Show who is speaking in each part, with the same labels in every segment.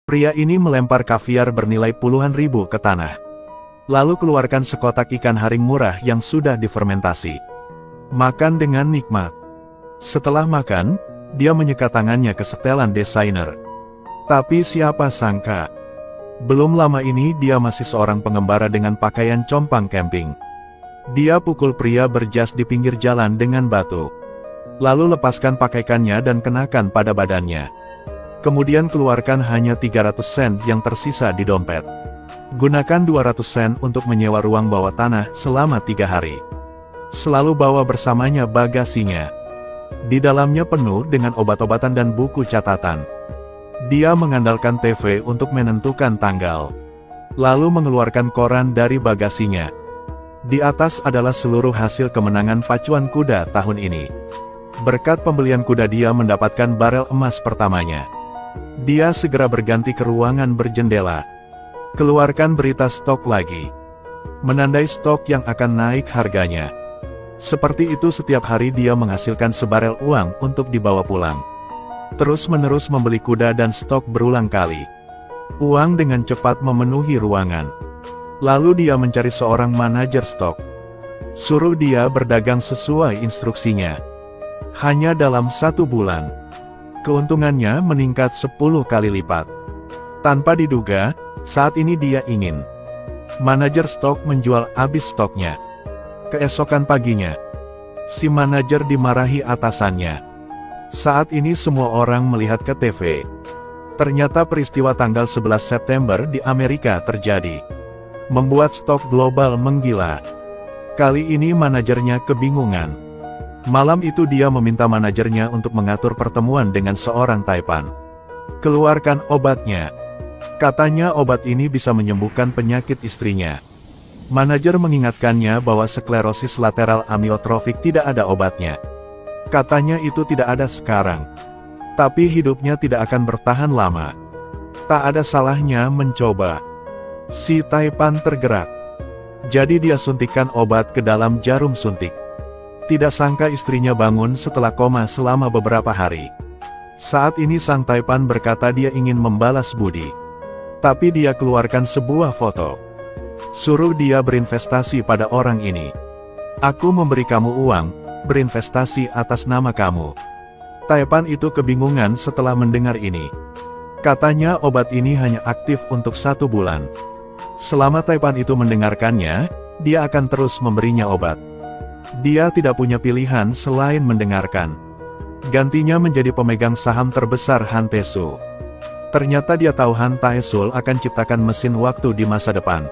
Speaker 1: Pria ini melempar kaviar bernilai puluhan ribu ke tanah. Lalu keluarkan sekotak ikan haring murah yang sudah difermentasi. Makan dengan nikmat. Setelah makan, dia menyekat tangannya ke setelan desainer. Tapi siapa sangka, belum lama ini dia masih seorang pengembara dengan pakaian compang camping. Dia pukul pria berjas di pinggir jalan dengan batu. Lalu lepaskan pakaiannya dan kenakan pada badannya. Kemudian keluarkan hanya 300 sen yang tersisa di dompet. Gunakan 200 sen untuk menyewa ruang bawah tanah selama 3 hari. Selalu bawa bersamanya bagasinya. Di dalamnya penuh dengan obat-obatan dan buku catatan. Dia mengandalkan TV untuk menentukan tanggal. Lalu mengeluarkan koran dari bagasinya. Di atas adalah seluruh hasil kemenangan pacuan kuda tahun ini. Berkat pembelian kuda dia mendapatkan barel emas pertamanya. Dia segera berganti ke ruangan berjendela. Keluarkan berita stok lagi. Menandai stok yang akan naik harganya. Seperti itu setiap hari dia menghasilkan sebarel uang untuk dibawa pulang. Terus-menerus membeli kuda dan stok berulang kali. Uang dengan cepat memenuhi ruangan. Lalu dia mencari seorang manajer stok. Suruh dia berdagang sesuai instruksinya. Hanya dalam 1 bulan, keuntungannya meningkat 10 kali lipat. Tanpa diduga, saat ini dia ingin. Manajer stok menjual habis stoknya. Keesokan paginya, si manajer dimarahi atasannya. Saat ini semua orang melihat ke TV. Ternyata peristiwa tanggal 11 September di Amerika terjadi. Membuat stok global menggila. Kali ini manajernya kebingungan. Malam itu dia meminta manajernya untuk mengatur pertemuan dengan seorang taipan. Keluarkan obatnya. Katanya obat ini bisa menyembuhkan penyakit istrinya. Manajer mengingatkannya bahwa sklerosis lateral amiotrofik tidak ada obatnya. Katanya itu tidak ada sekarang. Tapi hidupnya tidak akan bertahan lama. Tak ada salahnya mencoba. Si taipan tergerak. Jadi dia suntikkan obat ke dalam jarum suntik. Tidak sangka istrinya bangun setelah koma selama beberapa hari. Saat ini sang taipan berkata dia ingin membalas budi. Tapi dia keluarkan sebuah foto. Suruh dia berinvestasi pada orang ini. Aku memberi kamu uang, berinvestasi atas nama kamu. Taipan itu kebingungan setelah mendengar ini. Katanya obat ini hanya aktif untuk 1 bulan. Selama taipan itu mendengarkannya, dia akan terus memberinya obat. Dia tidak punya pilihan selain mendengarkan. Gantinya menjadi pemegang saham terbesar Han Tae-sul. Ternyata dia tahu Han Tae-sul akan ciptakan mesin waktu di masa depan.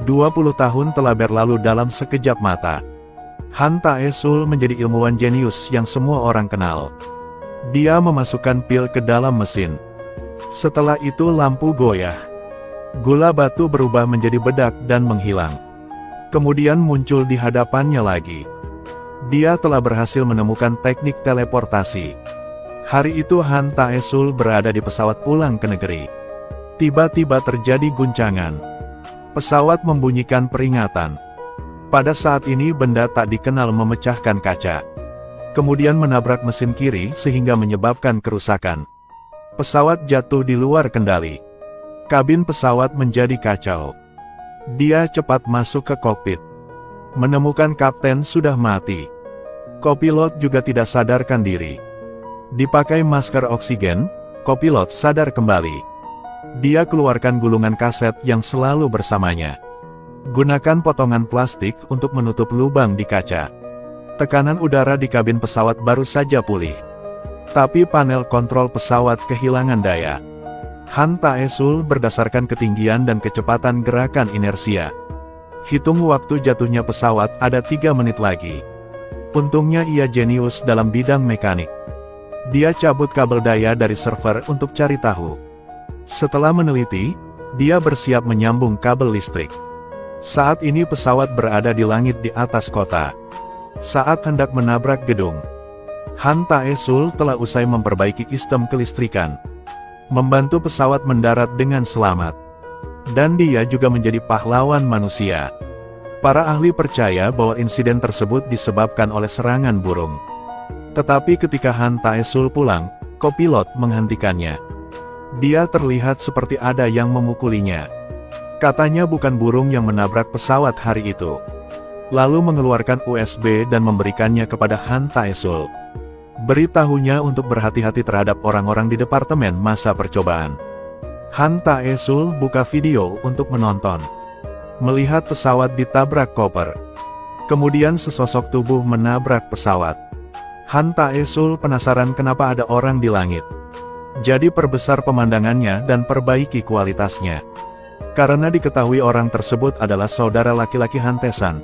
Speaker 1: 20 tahun telah berlalu dalam sekejap mata. Han Tae-sul menjadi ilmuwan jenius yang semua orang kenal. Dia memasukkan pil ke dalam mesin. Setelah itu lampu goyah. Gula batu berubah menjadi bedak dan menghilang. Kemudian muncul di hadapannya lagi. Dia telah berhasil menemukan teknik teleportasi. Hari itu Han Tae-sul berada di pesawat pulang ke negeri. Tiba-tiba terjadi guncangan. Pesawat membunyikan peringatan. Pada saat ini benda tak dikenal memecahkan kaca. Kemudian menabrak mesin kiri sehingga menyebabkan kerusakan. Pesawat jatuh di luar kendali. Kabin pesawat menjadi kacau. Dia cepat masuk ke kokpit. Menemukan kapten sudah mati. Kopilot juga tidak sadarkan diri. Dipakai masker oksigen, kopilot sadar kembali. Dia keluarkan gulungan kaset yang selalu bersamanya. Gunakan potongan plastik untuk menutup lubang di kaca. Tekanan udara di kabin pesawat baru saja pulih. Tapi panel kontrol pesawat kehilangan daya. Han Tae-sul berdasarkan ketinggian dan kecepatan gerakan inersia. Hitung waktu jatuhnya pesawat ada 3 menit lagi. Untungnya ia jenius dalam bidang mekanik. Dia cabut kabel daya dari server untuk cari tahu. Setelah meneliti, dia bersiap menyambung kabel listrik. Saat ini pesawat berada di langit di atas kota. Saat hendak menabrak gedung, Han Tae-sul telah usai memperbaiki sistem kelistrikan. Membantu pesawat mendarat dengan selamat. Dan dia juga menjadi pahlawan manusia. Para ahli percaya bahwa insiden tersebut disebabkan oleh serangan burung. Tetapi ketika Han Tae-sul pulang, kopilot menghentikannya. Dia terlihat seperti ada yang memukulinya. Katanya bukan burung yang menabrak pesawat hari itu. Lalu mengeluarkan USB dan memberikannya kepada Han Taesul. Beritahunya untuk berhati-hati terhadap orang-orang di departemen masa percobaan. Han Taesul buka video untuk menonton. Melihat pesawat ditabrak koper. Kemudian sesosok tubuh menabrak pesawat. Han Taesul penasaran kenapa ada orang di langit. Jadi perbesar pemandangannya dan perbaiki kualitasnya. Karena diketahui orang tersebut adalah saudara laki-laki Han Tae-san.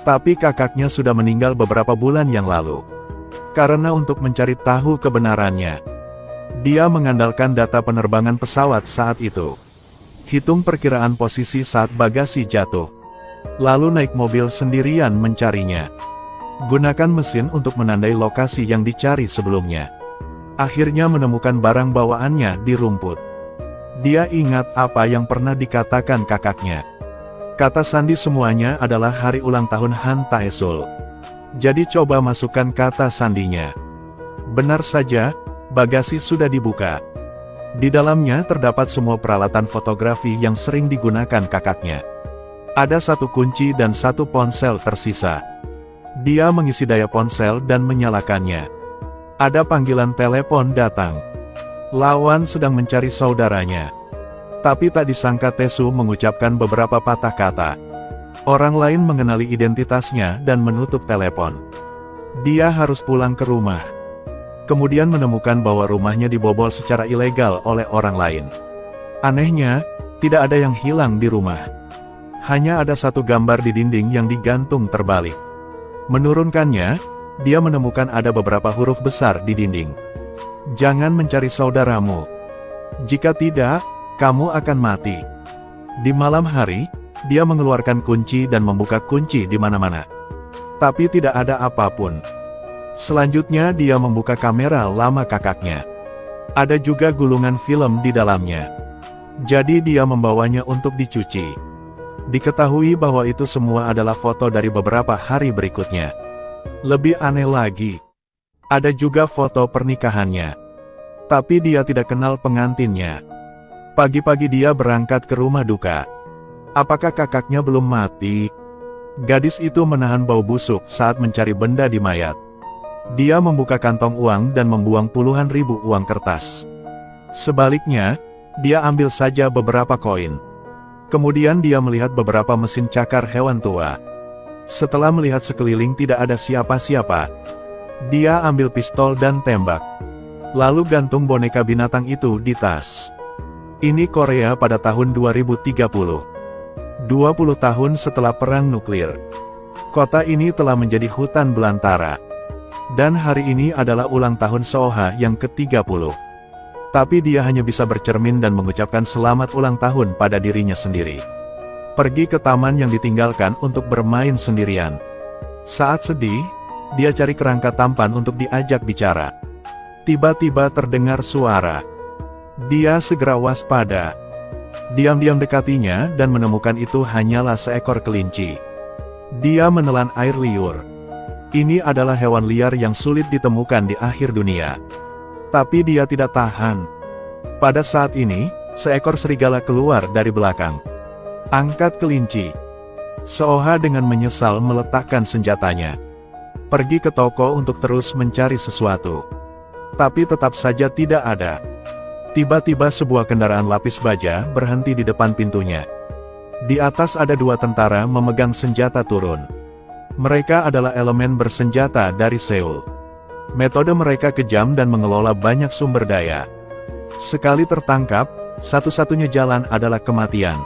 Speaker 1: Tapi kakaknya sudah meninggal beberapa bulan yang lalu. Karena untuk mencari tahu kebenarannya, dia mengandalkan data penerbangan pesawat saat itu. Hitung perkiraan posisi saat bagasi jatuh. Lalu naik mobil sendirian mencarinya. Gunakan mesin untuk menandai lokasi yang dicari sebelumnya. Akhirnya menemukan barang bawaannya di rumput. Dia ingat apa yang pernah dikatakan kakaknya. Kata sandi semuanya adalah hari ulang tahun Han Taesul. Jadi coba masukkan kata sandinya. Benar saja, bagasi sudah dibuka. Di dalamnya terdapat semua peralatan fotografi yang sering digunakan kakaknya. Ada satu kunci dan satu ponsel tersisa. Dia mengisi daya ponsel dan menyalakannya. Ada panggilan telepon datang. Lawan sedang mencari saudaranya. Tapi tak disangka Taesu mengucapkan beberapa patah kata. Orang lain mengenali identitasnya dan menutup telepon. Dia harus pulang ke rumah. Kemudian menemukan bahwa rumahnya dibobol secara ilegal oleh orang lain. Anehnya, tidak ada yang hilang di rumah. Hanya ada satu gambar di dinding yang digantung terbalik. Menurunkannya, dia menemukan ada beberapa huruf besar di dinding. Jangan mencari saudaramu. Jika tidak, kamu akan mati. Di malam hari, dia mengeluarkan kunci dan membuka kunci di mana-mana. Tapi tidak ada apapun. Selanjutnya dia membuka kamera lama kakaknya. Ada juga gulungan film di dalamnya. Jadi dia membawanya untuk dicuci. Diketahui bahwa itu semua adalah foto dari beberapa hari berikutnya. Lebih aneh lagi, ada juga foto pernikahannya. Tapi dia tidak kenal pengantinnya. Pagi-pagi dia berangkat ke rumah duka. Apakah kakaknya belum mati? Gadis itu menahan bau busuk saat mencari benda di mayat. Dia membuka kantong uang dan membuang puluhan ribu uang kertas. Sebaliknya, dia ambil saja beberapa koin. Kemudian dia melihat beberapa mesin cakar hewan tua. Setelah melihat sekeliling tidak ada siapa-siapa, dia ambil pistol dan tembak. Lalu gantung boneka binatang itu di tas. Ini Korea pada tahun 2030. 20 tahun setelah perang nuklir. Kota ini telah menjadi hutan belantara. Dan hari ini adalah ulang tahun Seoha yang ke-30. Tapi dia hanya bisa bercermin dan mengucapkan selamat ulang tahun pada dirinya sendiri. Pergi ke taman yang ditinggalkan untuk bermain sendirian. Saat sedih, dia cari kerangka tampan untuk diajak bicara. Tiba-tiba terdengar suara. Dia segera waspada. Diam-diam dekatinya dan menemukan itu hanyalah seekor kelinci. Dia menelan air liur. Ini adalah hewan liar yang sulit ditemukan di akhir dunia. Tapi dia tidak tahan. Pada saat ini, seekor serigala keluar dari belakang. Angkat kelinci. Seoha dengan menyesal meletakkan senjatanya. Pergi ke toko untuk terus mencari sesuatu. Tapi tetap saja tidak ada. Tiba-tiba sebuah kendaraan lapis baja berhenti di depan pintunya. Di atas ada dua tentara memegang senjata turun. Mereka adalah elemen bersenjata dari Seoul. Metode mereka kejam dan mengelola banyak sumber daya. Sekali tertangkap, satu-satunya jalan adalah kematian.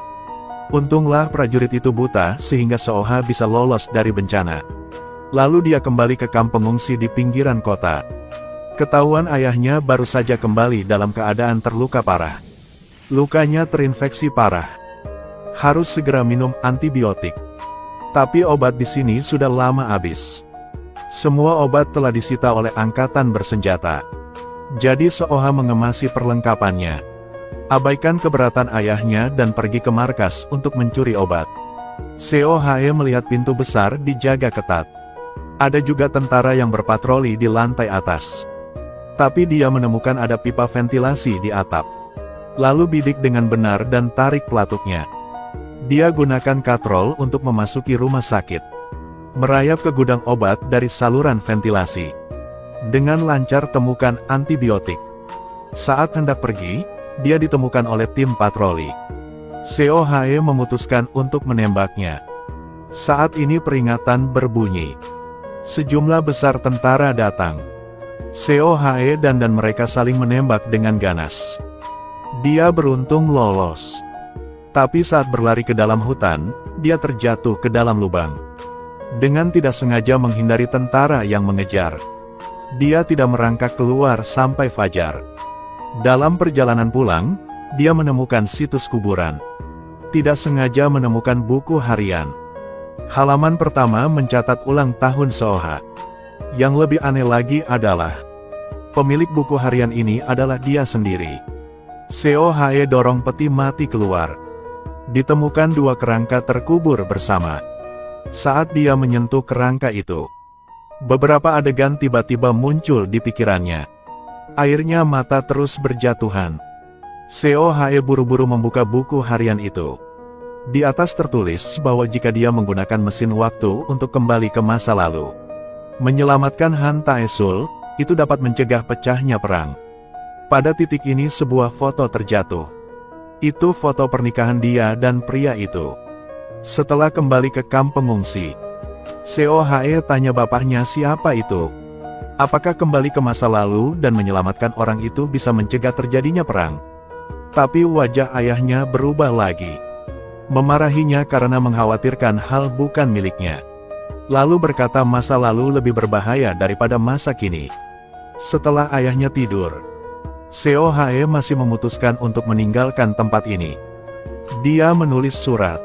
Speaker 1: Untunglah prajurit itu buta sehingga Seoha bisa lolos dari bencana. Lalu dia kembali ke kamp pengungsi di pinggiran kota. Ketahuan ayahnya baru saja kembali dalam keadaan terluka parah. Lukanya terinfeksi parah. Harus segera minum antibiotik. Tapi obat di sini sudah lama habis. Semua obat telah disita oleh angkatan bersenjata. Jadi Seoha mengemasi perlengkapannya. Abaikan keberatan ayahnya dan pergi ke markas untuk mencuri obat. Seohae melihat pintu besar dijaga ketat. Ada juga tentara yang berpatroli di lantai atas. Tapi dia menemukan ada pipa ventilasi di atap. Lalu bidik dengan benar dan tarik pelatuknya. Dia gunakan katrol untuk memasuki rumah sakit. Merayap ke gudang obat dari saluran ventilasi. Dengan lancar temukan antibiotik. Saat hendak pergi, dia ditemukan oleh tim patroli. COHE memutuskan untuk menembaknya. Saat ini peringatan berbunyi. Sejumlah besar tentara datang. COHE dan mereka saling menembak dengan ganas. Dia beruntung lolos. Tapi saat berlari ke dalam hutan, dia terjatuh ke dalam lubang. Dengan tidak sengaja menghindari tentara yang mengejar. Dia tidak merangkak keluar sampai fajar. Dalam perjalanan pulang, dia menemukan situs kuburan. Tidak sengaja menemukan buku harian. Halaman pertama mencatat ulang tahun COHA. Yang lebih aneh lagi adalah, pemilik buku harian ini adalah dia sendiri. COHE dorong peti mati keluar. Ditemukan 2 kerangka terkubur bersama. Saat dia menyentuh kerangka itu, beberapa adegan tiba-tiba muncul di pikirannya. Airnya mata terus berjatuhan. COHE buru-buru membuka buku harian itu. Di atas tertulis bahwa jika dia menggunakan mesin waktu untuk kembali ke masa lalu, menyelamatkan Han Taesul, itu dapat mencegah pecahnya perang. Pada titik ini sebuah foto terjatuh. Itu foto pernikahan dia dan pria itu. Setelah kembali ke kamp pengungsi, COHE tanya bapaknya siapa itu. Apakah kembali ke masa lalu dan menyelamatkan orang itu bisa mencegah terjadinya perang? Tapi wajah ayahnya berubah lagi. Memarahinya karena mengkhawatirkan hal bukan miliknya. Lalu berkata masa lalu lebih berbahaya daripada masa kini. Setelah ayahnya tidur, COHE masih memutuskan untuk meninggalkan tempat ini. Dia menulis surat,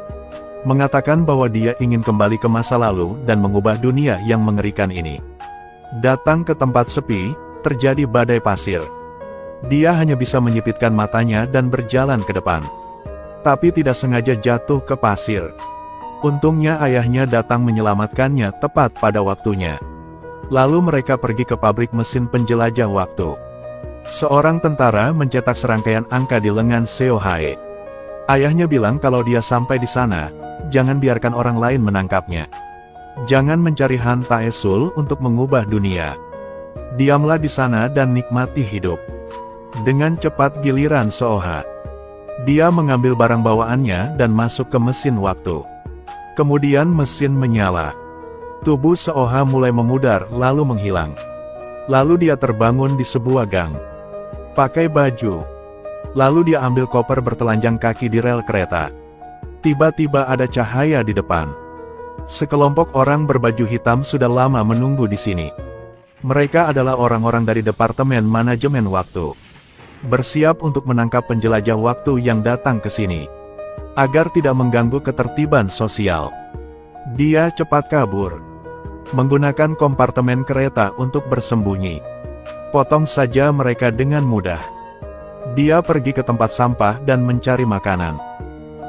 Speaker 1: mengatakan bahwa dia ingin kembali ke masa lalu dan mengubah dunia yang mengerikan ini. Datang ke tempat sepi, terjadi badai pasir. Dia hanya bisa menyipitkan matanya dan berjalan ke depan. Tapi tidak sengaja jatuh ke pasir. Untungnya ayahnya datang menyelamatkannya tepat pada waktunya. Lalu mereka pergi ke pabrik mesin penjelajah waktu. Seorang tentara mencetak serangkaian angka di lengan COHE. Ayahnya bilang kalau dia sampai di sana, jangan biarkan orang lain menangkapnya. Jangan mencari Han Taesul untuk mengubah dunia. Diamlah di sana dan nikmati hidup. Dengan cepat giliran COHA. Dia mengambil barang bawaannya dan masuk ke mesin waktu. Kemudian mesin menyala. Tubuh COHA mulai memudar lalu menghilang. Lalu dia terbangun di sebuah gang. Pakai baju. Lalu dia ambil koper bertelanjang kaki di rel kereta. Tiba-tiba ada cahaya di depan. Sekelompok orang berbaju hitam sudah lama menunggu di sini. Mereka adalah orang-orang dari Departemen Manajemen Waktu. Bersiap untuk menangkap penjelajah waktu yang datang ke sini. Agar tidak mengganggu ketertiban sosial. Dia cepat kabur. Menggunakan kompartemen kereta untuk bersembunyi. Potong saja mereka dengan mudah. Dia pergi ke tempat sampah dan mencari makanan.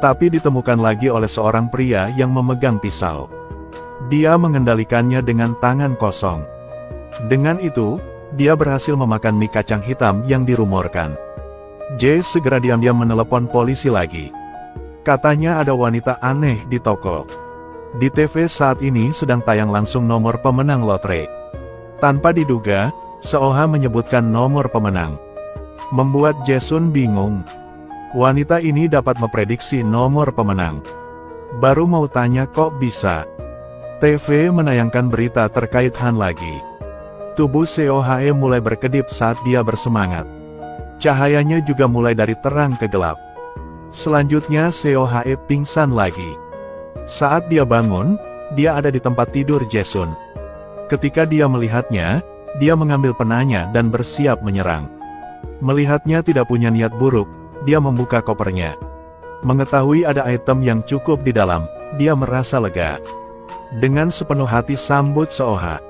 Speaker 1: Tapi ditemukan lagi oleh seorang pria yang memegang pisau. Dia mengendalikannya dengan tangan kosong. Dengan itu, dia berhasil memakan mie kacang hitam yang dirumorkan. J segera diam-diam menelepon polisi lagi. Katanya ada wanita aneh di toko. Di TV saat ini sedang tayang langsung nomor pemenang lotre. Tanpa diduga, COHA menyebutkan nomor pemenang. Membuat Jason bingung. Wanita ini dapat memprediksi nomor pemenang. Baru mau tanya kok bisa. TV menayangkan berita terkait Han lagi. Tubuh COHE mulai berkedip saat dia bersemangat. Cahayanya juga mulai dari terang ke gelap. Selanjutnya COHE pingsan lagi. Saat dia bangun, dia ada di tempat tidur Jason. Ketika dia melihatnya, dia mengambil panahnya dan bersiap menyerang. Melihatnya tidak punya niat buruk, dia membuka kopernya. Mengetahui ada item yang cukup di dalam, dia merasa lega. Dengan sepenuh hati sambut COHA.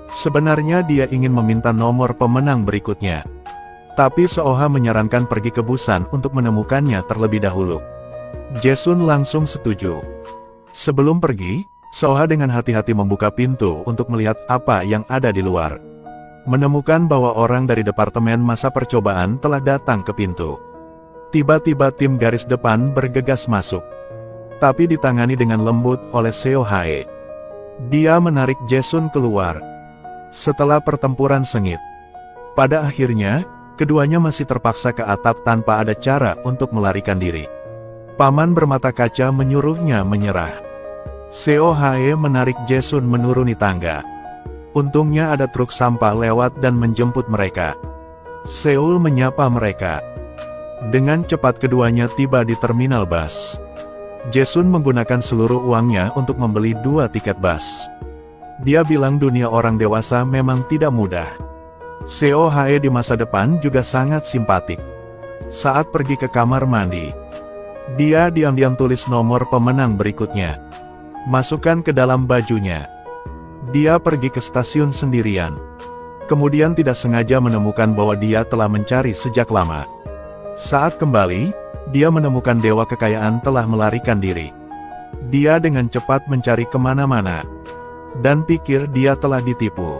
Speaker 1: Sebenarnya dia ingin meminta nomor pemenang berikutnya. Tapi COHA menyarankan pergi ke Busan untuk menemukannya terlebih dahulu. Jason langsung setuju. Sebelum pergi, COHA dengan hati-hati membuka pintu untuk melihat apa yang ada di luar. Menemukan bahwa orang dari Departemen Masa Percobaan telah datang ke pintu. Tiba-tiba tim garis depan bergegas masuk. Tapi ditangani dengan lembut oleh Seo Hae. Dia menarik Jaesun keluar. Setelah pertempuran sengit, pada akhirnya, keduanya masih terpaksa ke atap tanpa ada cara untuk melarikan diri. Paman bermata kaca menyuruhnya menyerah. Seo Hae menarik Jaesun menuruni tangga. Untungnya ada truk sampah lewat dan menjemput mereka. Seul menyapa mereka. Dengan cepat keduanya tiba di terminal bus. Jaesun menggunakan seluruh uangnya untuk membeli 2 tiket bus. Dia bilang dunia orang dewasa memang tidak mudah. Seo Hae di masa depan juga sangat simpatik. Saat pergi ke kamar mandi, dia diam-diam tulis nomor pemenang berikutnya. Masukkan ke dalam bajunya. Dia pergi ke stasiun sendirian. Kemudian tidak sengaja menemukan bahwa dia telah mencari sejak lama. Saat kembali, dia menemukan dewa kekayaan telah melarikan diri. Dia dengan cepat mencari kemana-mana. Dan pikir dia telah ditipu.